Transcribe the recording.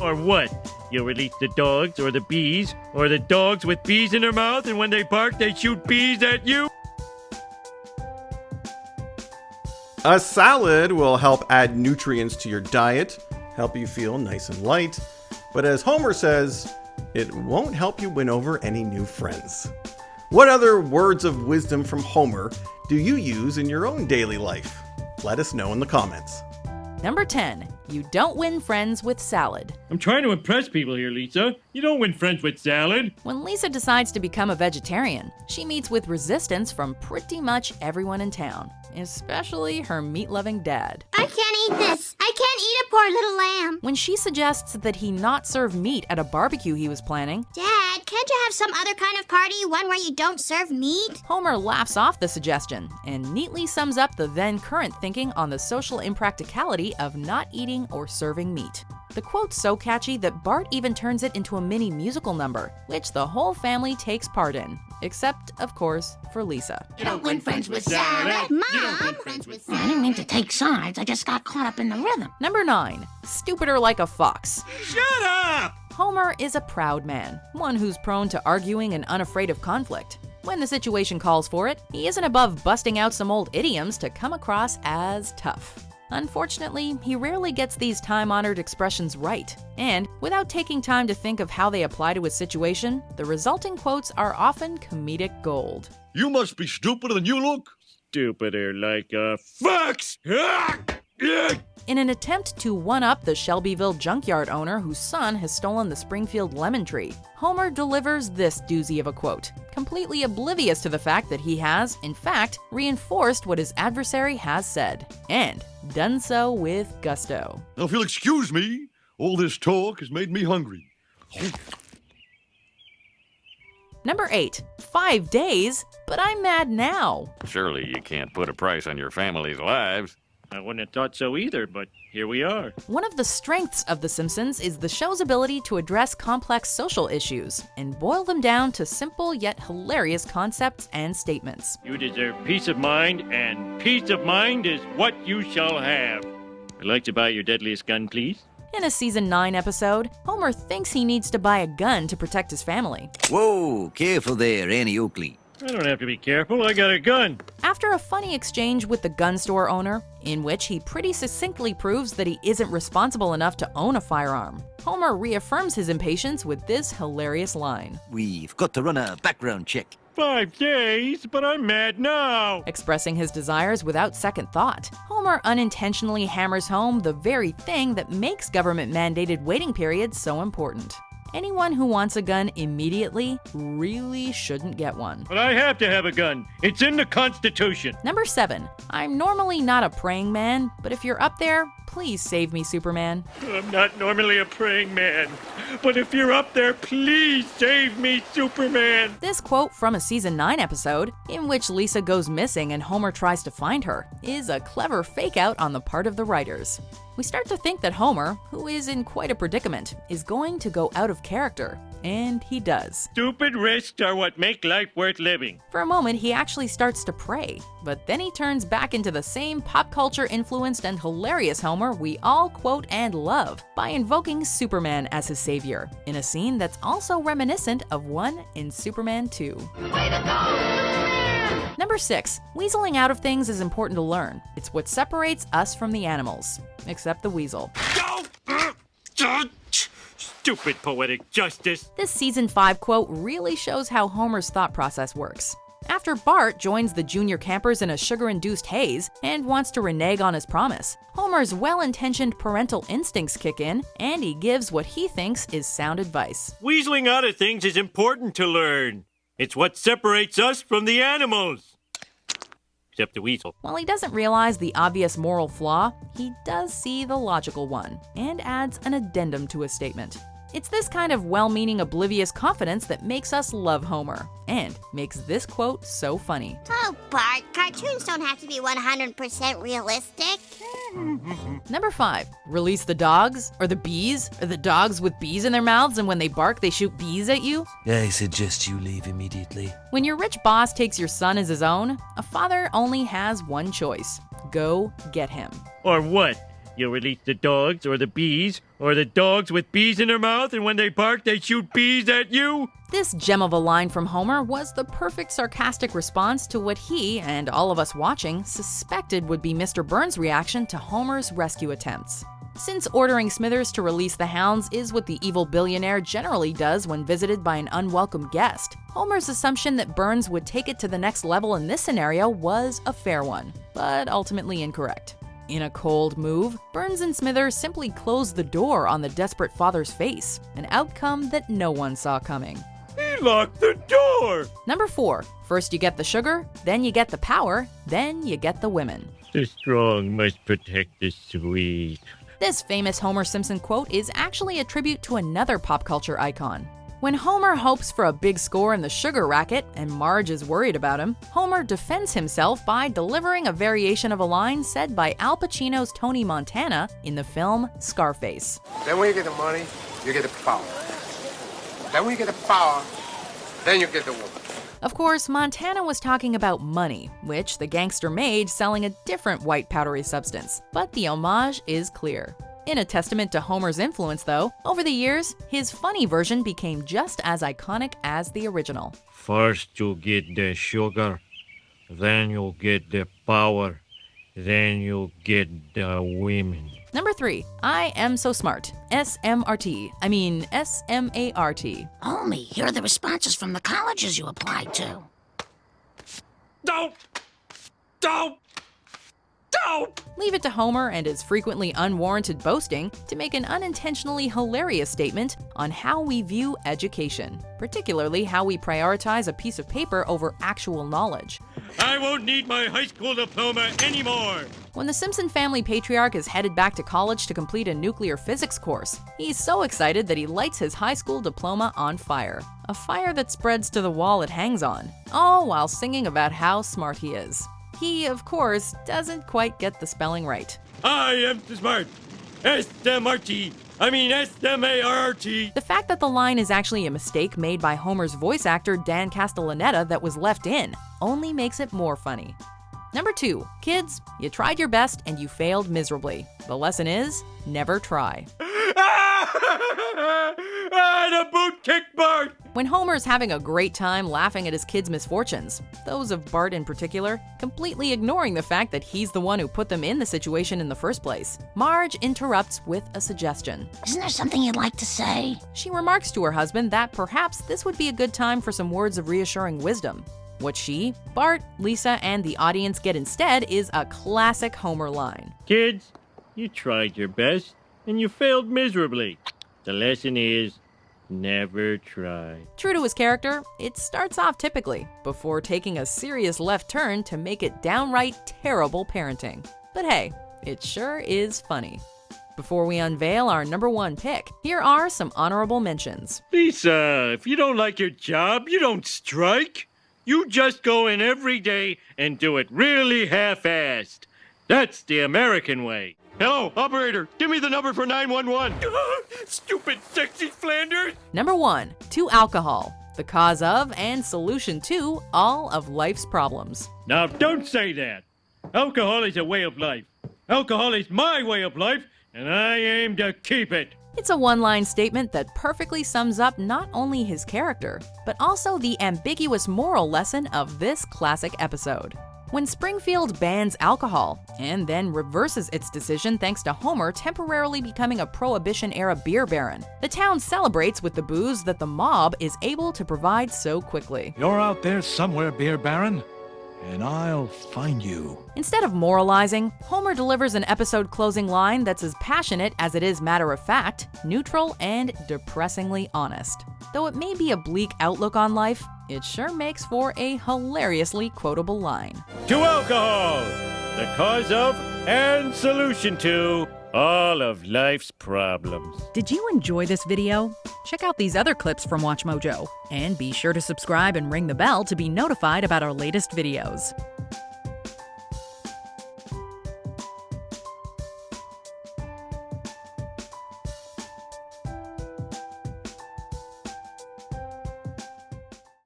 Or what? You'll release the dogs or the bees, or the dogs with bees in their mouth, and when they bark, they shoot bees at you? A salad will help add nutrients to your diet, help you feel nice and light, but as Homer says, it won't help you win over any new friends. What other words of wisdom from Homer do you use in your own daily life? Let us know in the comments. Number 10. You don't win friends with salad. I'm trying to impress people here, Lisa. You don't win friends with salad. When Lisa decides to become a vegetarian, she meets with resistance from pretty much everyone in town, especially her meat-loving dad. I can't eat this. I can't eat a poor little lamb. When she suggests that he not serve meat at a barbecue he was planning, Dad, can't you have some other kind of party, one where you don't serve meat? Homer laughs off the suggestion and neatly sums up the then current thinking on the social impracticality of not eating or serving meat. The quote's so catchy that Bart even turns it into a mini musical number, which the whole family takes part in. Except, of course, for Lisa. You don't win friends with salad. Mom! You don't win friends with salad. I didn't mean to take sides. I just got caught up in the rhythm. Number 9. Stupider like a fox. Shut up! Homer is a proud man, one who's prone to arguing and unafraid of conflict. When the situation calls for it, he isn't above busting out some old idioms to come across as tough. Unfortunately, he rarely gets these time-honored expressions right, and without taking time to think of how they apply to his situation, the resulting quotes are often comedic gold. You must be stupider than you look. Stupider like a fox! In an attempt to one-up the Shelbyville junkyard owner whose son has stolen the Springfield lemon tree, Homer delivers this doozy of a quote, completely oblivious to the fact that he has, in fact, reinforced what his adversary has said, and done so with gusto. Now, if you'll excuse me, all this talk has made me hungry. Number 8. 5 days, but I'm mad now. Surely you can't put a price on your family's lives. I wouldn't have thought so either, but here we are. One of the strengths of The Simpsons is the show's ability to address complex social issues and boil them down to simple yet hilarious concepts and statements. You deserve peace of mind, and peace of mind is what you shall have. I'd like to buy your deadliest gun, please. In a season 9 episode, Homer thinks he needs to buy a gun to protect his family. Whoa, careful there, Annie Oakley. I don't have to be careful, I got a gun. After a funny exchange with the gun store owner, in which he pretty succinctly proves that he isn't responsible enough to own a firearm, Homer reaffirms his impatience with this hilarious line. We've got to run a background check. 5 days, but I'm mad now. Expressing his desires without second thought, Homer unintentionally hammers home the very thing that makes government-mandated waiting periods so important. Anyone who wants a gun immediately really shouldn't get one. But I have to have a gun. It's in the Constitution. Number 7. I'm normally not a praying man, but if you're up there, please save me, Superman. I'm not normally a praying man, but if you're up there, please save me, Superman. This quote from a season 9 episode, in which Lisa goes missing and Homer tries to find her, is a clever fake-out on the part of the writers. We start to think that Homer, who is in quite a predicament, is going to go out of character, and he does. Stupid risks are what make life worth living. For a moment, he actually starts to pray, but then he turns back into the same pop culture influenced and hilarious Homer we all quote and love by invoking Superman as his savior, in a scene that's also reminiscent of one in Superman 2. Way to go! Number 6. Weaseling out of things is important to learn. It's what separates us from the animals. Except the weasel. Stupid poetic justice. This season 5 quote really shows how Homer's thought process works. After Bart joins the junior campers in a sugar-induced haze and wants to renege on his promise, Homer's well-intentioned parental instincts kick in, and he gives what he thinks is sound advice. Weaseling out of things is important to learn. It's what separates us from the animals. Except the weasel. While he doesn't realize the obvious moral flaw, he does see the logical one, and adds an addendum to his statement. It's this kind of well-meaning, oblivious confidence that makes us love Homer, and makes this quote so funny. Oh, Bart, cartoons don't have to be 100% realistic. Number 5. Release the dogs, or the bees, or the dogs with bees in their mouths, and when they bark, they shoot bees at you. I suggest you leave immediately. When your rich boss takes your son as his own, a father only has one choice. Go get him. Or what? You release the dogs or the bees, or the dogs with bees in their mouth, and when they bark, they shoot bees at you? This gem of a line from Homer was the perfect sarcastic response to what he, and all of us watching, suspected would be Mr. Burns' reaction to Homer's rescue attempts. Since ordering Smithers to release the hounds is what the evil billionaire generally does when visited by an unwelcome guest, Homer's assumption that Burns would take it to the next level in this scenario was a fair one, but ultimately incorrect. In a cold move, Burns and Smithers simply closed the door on the desperate father's face, an outcome that no one saw coming. He locked the door! Number 4. First you get the sugar, then you get the power, then you get the women. The strong must protect the sweet. This famous Homer Simpson quote is actually a tribute to another pop culture icon. When Homer hopes for a big score in the sugar racket and Marge is worried about him, Homer defends himself by delivering a variation of a line said by Al Pacino's Tony Montana in the film Scarface. Then when you get the money, you get the power. Then when you get the power, then you get the woman. Of course, Montana was talking about money, which the gangster made selling a different white powdery substance, but the homage is clear. In a testament to Homer's influence, though, over the years, his funny version became just as iconic as the original. First you get the sugar, then you'll get the power, then you'll get the women. Number 3, I Am So Smart. SMRT. I mean, SMART. Homie, here are the responses from the colleges you applied to. Don't! Leave it to Homer and his frequently unwarranted boasting to make an unintentionally hilarious statement on how we view education, particularly how we prioritize a piece of paper over actual knowledge. I won't need my high school diploma anymore! When the Simpson family patriarch is headed back to college to complete a nuclear physics course, he's so excited that he lights his high school diploma on fire. A fire that spreads to the wall it hangs on, all while singing about how smart he is. He, of course, doesn't quite get the spelling right. I am smart. S-M-R-T. I mean S-M-A-R-T. The fact that the line is actually a mistake made by Homer's voice actor Dan Castellaneta that was left in only makes it more funny. Number 2, kids, you tried your best and you failed miserably. The lesson is, never try. The boot kicked Bart! When Homer's having a great time laughing at his kids' misfortunes, those of Bart in particular, completely ignoring the fact that he's the one who put them in the situation in the first place, Marge interrupts with a suggestion. Isn't there something you'd like to say? She remarks to her husband that perhaps this would be a good time for some words of reassuring wisdom. What she, Bart, Lisa, and the audience get instead is a classic Homer line. Kids, you tried your best and you failed miserably. The lesson is, never try. True to his character, it starts off typically, before taking a serious left turn to make it downright terrible parenting. But hey, it sure is funny. Before we unveil our number 1 pick, here are some honorable mentions. Lisa, if you don't like your job, you don't strike. You just go in every day and do it really half-assed. That's the American way. Hello, operator. Give me the number for 911. Stupid, sexy Flanders. Number 1, to alcohol, the cause of and solution to all of life's problems. Now, don't say that. Alcohol is a way of life. Alcohol is my way of life, and I aim to keep it. It's a one-line statement that perfectly sums up not only his character, but also the ambiguous moral lesson of this classic episode. When Springfield bans alcohol, and then reverses its decision thanks to Homer temporarily becoming a Prohibition-era beer baron, the town celebrates with the booze that the mob is able to provide so quickly. You're out there somewhere, beer baron, and I'll find you. Instead of moralizing, Homer delivers an episode closing line that's as passionate as it is matter-of-fact, neutral, and depressingly honest. Though it may be a bleak outlook on life, it sure makes for a hilariously quotable line. To alcohol, the cause of and solution to all of life's problems. Did you enjoy this video? Check out these other clips from WatchMojo, and be sure to subscribe and ring the bell to be notified about our latest videos.